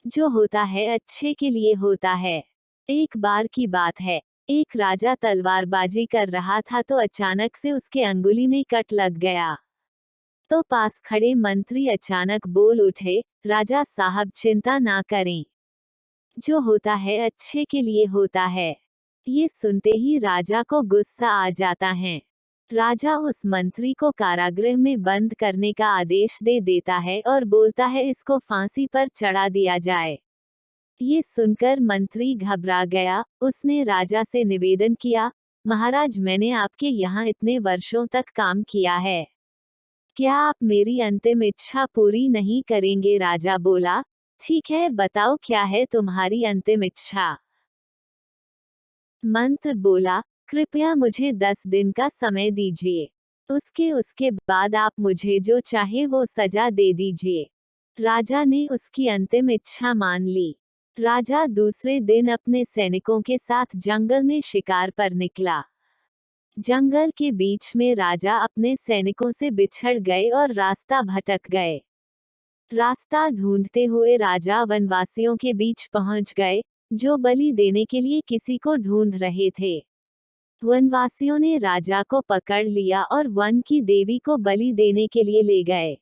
जो होता है अच्छे के लिए होता है। एक बार की बात है, एक राजा तलवारबाजी कर रहा था तो अचानक से उसके अंगुली में कट लग गया। तो पास खड़े मंत्री अचानक बोल उठे, राजा साहब चिंता ना करें, जो होता है अच्छे के लिए होता है। ये सुनते ही राजा को गुस्सा आ जाता है। राजा उस मंत्री को कारागृह में बंद करने का आदेश दे देता है और बोलता है इसको फांसी पर चढ़ा दिया जाए। ये सुनकर मंत्री घबरा गया। उसने राजा से निवेदन किया, महाराज मैंने आपके यहाँ इतने वर्षों तक काम किया है, क्या आप मेरी अंतिम इच्छा पूरी नहीं करेंगे? राजा बोला, ठीक है बताओ क्या है तुम्हारी अंतिम इच्छा? मंत्र बोला, कृपया मुझे 10 दिन का समय दीजिए, उसके बाद आप मुझे जो चाहे वो सजा दे दीजिए। राजा ने उसकी अंतिम इच्छा मान ली। राजा दूसरे दिन अपने सैनिकों के साथ जंगल में शिकार पर निकला। जंगल के बीच में राजा अपने सैनिकों से बिछड़ गए और रास्ता भटक गए। रास्ता ढूंढते हुए राजा वनवासियों के बीच पहुंच गए, जो बलि देने के लिए किसी को ढूंढ रहे थे। वनवासियों ने राजा को पकड़ लिया और वन की देवी को बलि देने के लिए ले गए।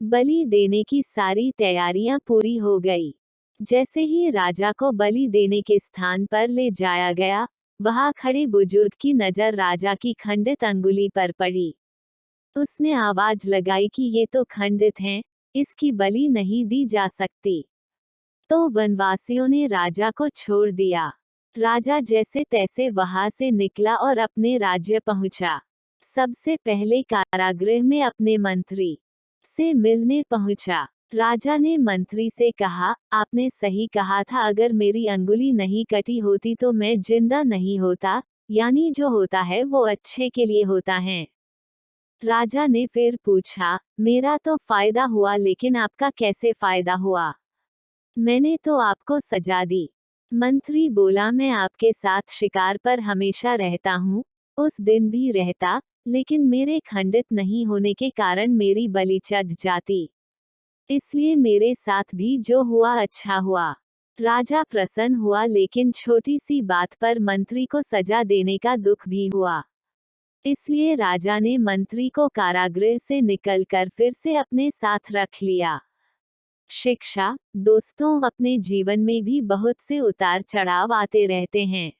बलि देने की सारी तैयारियां पूरी हो गई। जैसे ही राजा को बलि देने के स्थान पर ले जाया गया, वहां खड़े बुजुर्ग की नजर राजा की खंडित अंगुली पर पड़ी। उसने आवाज लगाई कि ये तो खंडित हैं, इसकी बलि नहीं दी जा सकती। तो वनवासियों ने राजा को छोड़ दिया। राजा जैसे तैसे वहां से निकला और अपने राज्य पहुंचा। सबसे पहले कारागृह में अपने मंत्री से मिलने पहुंचा। राजा ने मंत्री से कहा, आपने सही कहा था, अगर मेरी अंगुली नहीं कटी होती तो मैं जिंदा नहीं होता, यानी जो होता है वो अच्छे के लिए होता है। राजा ने फिर पूछा, मेरा तो फायदा हुआ लेकिन आपका कैसे फायदा हुआ? मैंने तो आपको सजा दी। मंत्री बोला, मैं आपके साथ शिकार पर हमेशा रहता हूँ, उस दिन भी रहता, लेकिन मेरे खंडित नहीं होने के कारण मेरी बलि चढ़ जाती, इसलिए मेरे साथ भी जो हुआ अच्छा हुआ। राजा प्रसन्न हुआ, लेकिन छोटी सी बात पर मंत्री को सजा देने का दुख भी हुआ। इसलिए राजा ने मंत्री को कारागृह से निकलकर फिर से अपने साथ रख लिया। शिक्षा, दोस्तों, अपने जीवन में भी बहुत से उतार चढ़ाव आते रहते हैं।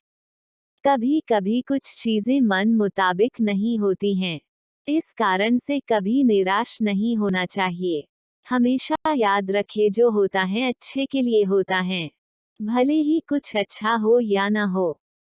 कभी कभी कुछ चीजें मन मुताबिक नहीं होती हैं। इस कारण से कभी निराश नहीं होना चाहिए। हमेशा याद रखें, जो होता है अच्छे के लिए होता है, भले ही कुछ अच्छा हो या ना हो।